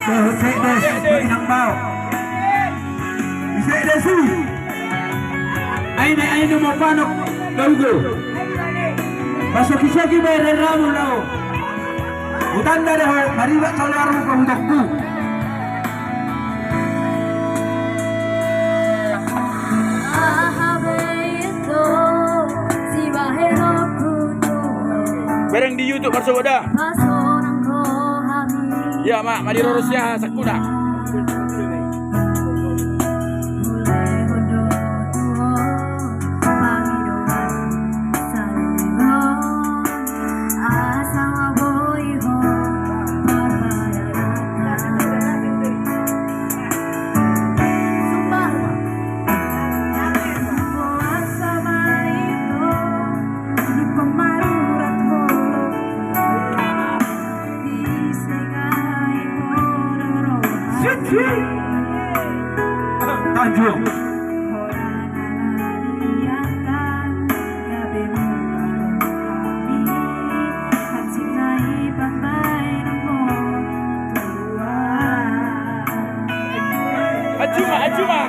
Sekdes Inang Bao. Sekdes sini. Ay no mapanok Galugo. Masuk-saki bayar ramu lao. Utanda dah mariba saudara ko undokku. Bareng di YouTube masuk dah. Ya mak, mari Rorosya sakuna. Tanjung. Ajuma.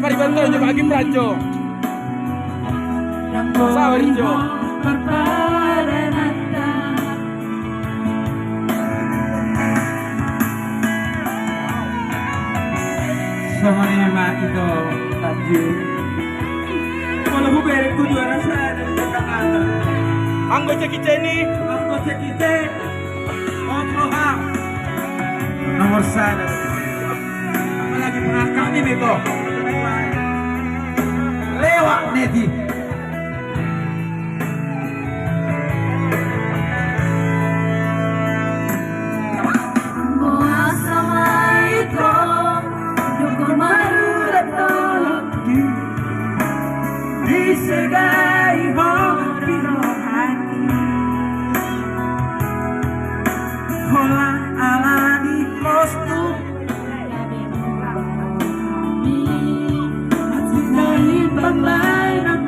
Mari bantu coba lagi Pranco. Sawarjo. Sama ni mak itu Tanjung. Kalau aku beri ku juara saya dari Jakarta. Anggota kita ini. Anggota kita. Otroha. Nomor 1. Apalagi pengakak ni Beko. Lewat Neti. Disegai hobiro hati Holang alani kostum Dari permainan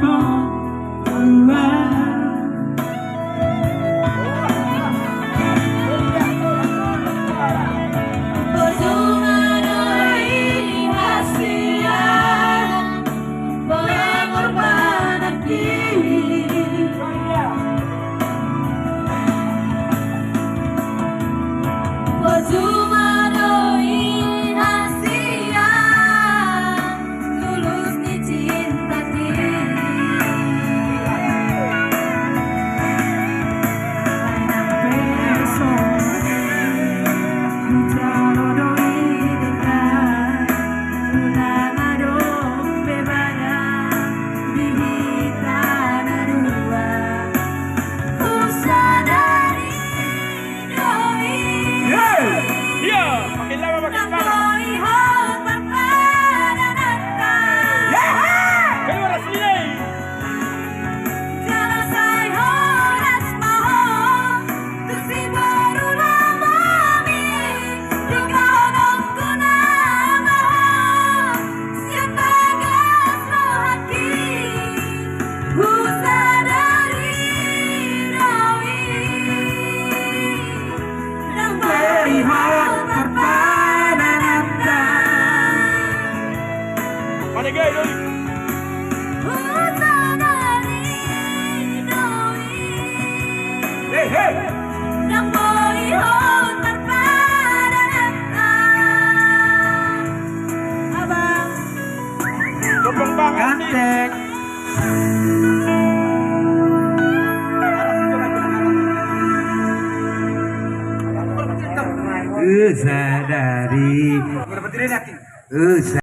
hari. Gue dapat ini yakin.